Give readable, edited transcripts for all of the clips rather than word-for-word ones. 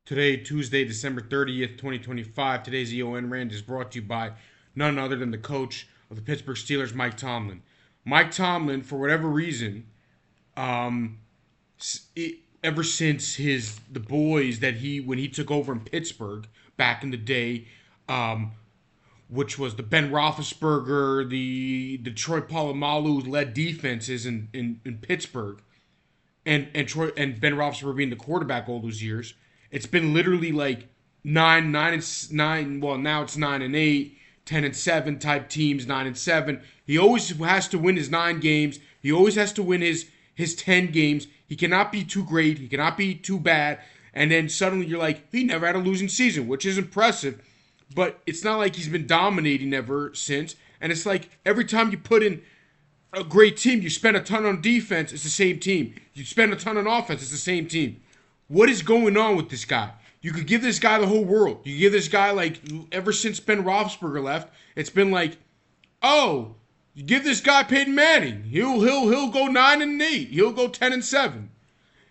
Today, Tuesday, December 30th, 2025. Today's EON Rand is brought to you by none other than the coach of the Pittsburgh Steelers, Mike Tomlin. Mike Tomlin, for whatever reason, um, ever since the boys that when he took over in Pittsburgh back in the day, um, which was the Ben Roethlisberger, the Detroit Polamalu led defenses in Pittsburgh, and Ben Roethlisberger being the quarterback all those years. It's been literally like nine and nine. Well, now it's 9-8, 10-7 type teams, 9-7. He always has to win his 9 games. He always has to win his 10 games. He cannot be too great. He cannot be too bad. And then suddenly you're like, he never had a losing season, which is impressive. But it's not like he's been dominating ever since. And it's like every time you put in a great team, you spend a ton on defense, it's the same team. You spend a ton on offense, it's the same team. What is going on with this guy? You could give this guy the whole world. You give this guy, like, ever since Ben Roethlisberger left, it's been like, oh, you give this guy Peyton Manning. He'll go 9-8. He'll go 10-7.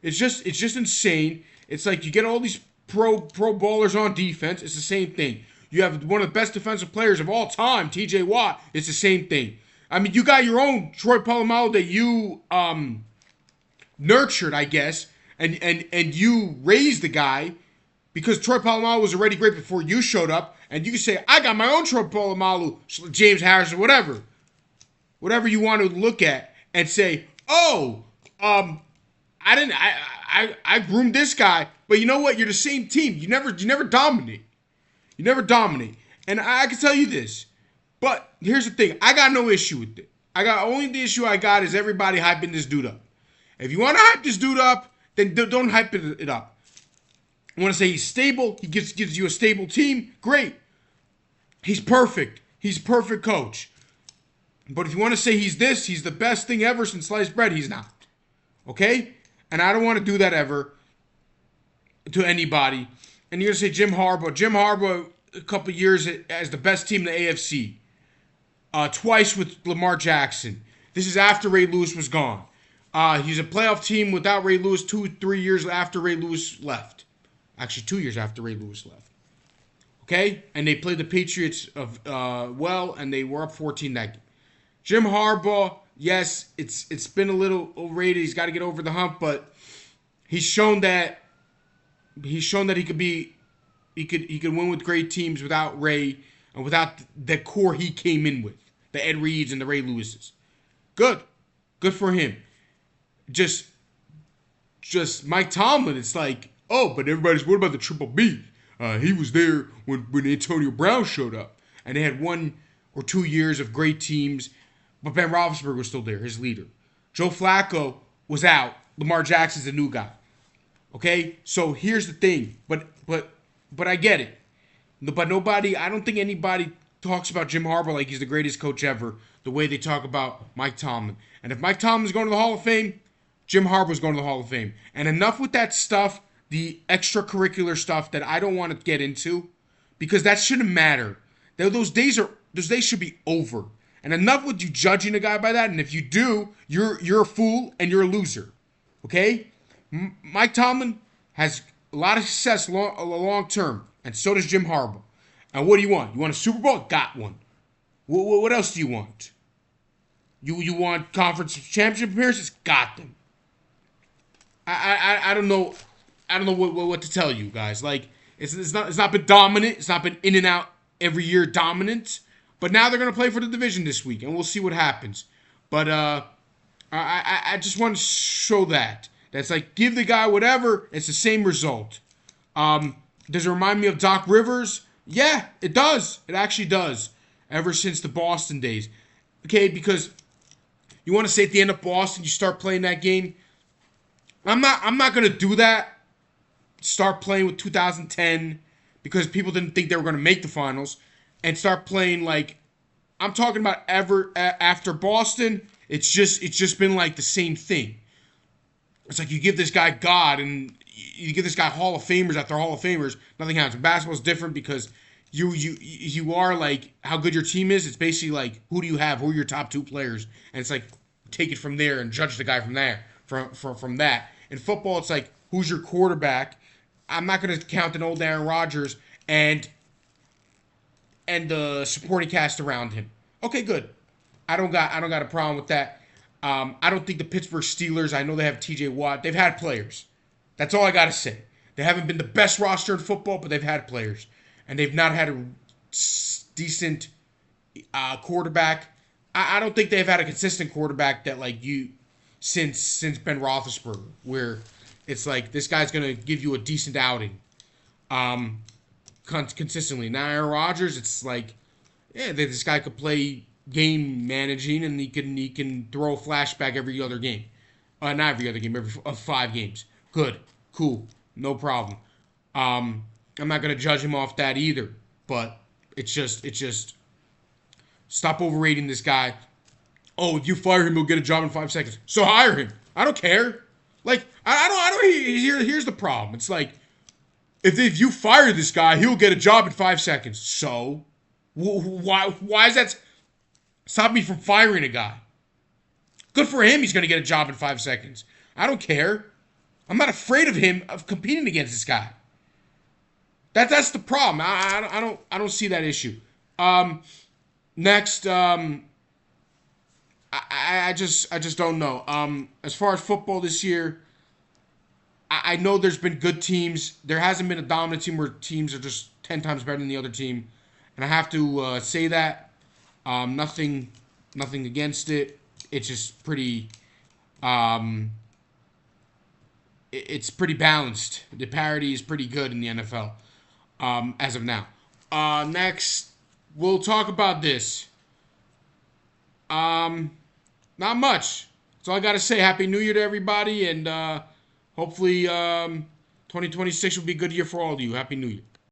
It's just insane. It's like you get all these pro ballers on defense. It's the same thing. You have one of the best defensive players of all time, T.J. Watt. It's the same thing. I mean, you got your own Troy Polamalu that you nurtured, I guess, and you raised the guy because Troy Polamalu was already great before you showed up, and you can say, I got my own Troy Polamalu, James Harrison, whatever you want to look at, and say, oh, I groomed this guy, but you know what? You're the same team. You never dominate. You never dominate, and I can tell you this. But here's the thing. I got no issue with it. Only the issue I got is everybody hyping this dude up. If you want to hype this dude up, then don't hype it up. I want to say he's stable. He gives you a stable team. Great. He's perfect. He's a perfect coach. But if you want to say he's the best thing ever since sliced bread, he's not. Okay? And I don't want to do that ever to anybody. And you're going to say Jim Harbaugh. Jim Harbaugh, a couple years as the best team in the AFC. Twice with Lamar Jackson. This is after Ray Lewis was gone. He's a playoff team without Ray Lewis 2-3 years after Ray Lewis left. Actually, 2 years after Ray Lewis left. Okay? And they played the Patriots well, and they were up 14 that game. Jim Harbaugh, yes, it's been a little overrated. He's got to get over the hump, but he's shown that he could win with great teams without Ray and without the core he came in with. The Ed Reeds and the Ray Lewises. Good for him. Just Mike Tomlin. It's like, oh, but everybody's what about the Triple B? He was there when Antonio Brown showed up, and they had 1 or 2 years of great teams. But Ben Roethlisberger was still there, his leader. Joe Flacco was out. Lamar Jackson's the new guy. Okay, so here's the thing. But I get it. But I don't think anybody talks about Jim Harbaugh like he's the greatest coach ever, the way they talk about Mike Tomlin. And if Mike Tomlin's going to the Hall of Fame, Jim Harbaugh's going to the Hall of Fame. And enough with that stuff, the extracurricular stuff that I don't want to get into, because that shouldn't matter. Those days should be over. And enough with you judging a guy by that. And if you do, you're a fool and you're a loser. Okay? Mike Tomlin has a lot of success long term, and so does Jim Harbaugh. And what do you want? You want a Super Bowl? Got one. What else do you want? You want conference championship appearances? Got them. I don't know. I don't know what to tell you guys. Like it's not been dominant. It's not been in and out every year dominant. But now they're gonna play for the division this week, and we'll see what happens. But I just want to show that. That's like give the guy whatever. It's the same result. Does it remind me of Doc Rivers? Yeah, it does. It actually does. Ever since the Boston days. Okay, because you want to say at the end of Boston, you start playing that game. I'm not gonna do that. Start playing with 2010 because people didn't think they were gonna make the finals, and start playing like I'm talking about after Boston. It's just been like the same thing. It's like you give this guy God and you give this guy Hall of Famers after Hall of Famers. Nothing happens. Basketball's different because you are like how good your team is. It's basically like who do you have? Who are your top 2 players? And it's like take it from there and judge the guy from there from that. In football, it's like who's your quarterback I'm not going to count an old Aaron Rodgers and the supporting cast around him. Okay, good. I don't got a problem with that. I don't think the Pittsburgh Steelers. I know they have T.J. Watt. They've had players. That's all I got to say. They haven't been the best roster in football, but they've had players, and they've not had a decent quarterback. I don't think they've had a consistent quarterback that like you since Ben Roethlisberger, where it's like this guy's gonna give you a decent outing, um, consistently. Now Aaron Rodgers, it's like, yeah, this guy could play game managing and he can throw a flashback every other game, not every other game, every 5 games. Good, cool, no problem. I'm not gonna judge him off that either, but it's just stop overrating this guy. Oh, if you fire him, he'll get a job in 5 seconds. So hire him. I don't care. Like I don't. Here's the problem. It's like if you fire this guy, he'll get a job in 5 seconds. So why is that stop me from firing a guy? Good for him. He's going to get a job in 5 seconds. I don't care. I'm not afraid of him of competing against this guy. That's the problem. I don't see that issue. Next, I just don't know. As far as football this year, I know there's been good teams. There hasn't been a dominant team where teams are just 10 times better than the other team, and I have to say that. Nothing against it. It's just pretty. It's pretty balanced. The parity is pretty good in the NFL as of now. Next, we'll talk about this. Not much. That's all I got to say. Happy New Year to everybody, and hopefully 2026 will be a good year for all of you. Happy New Year.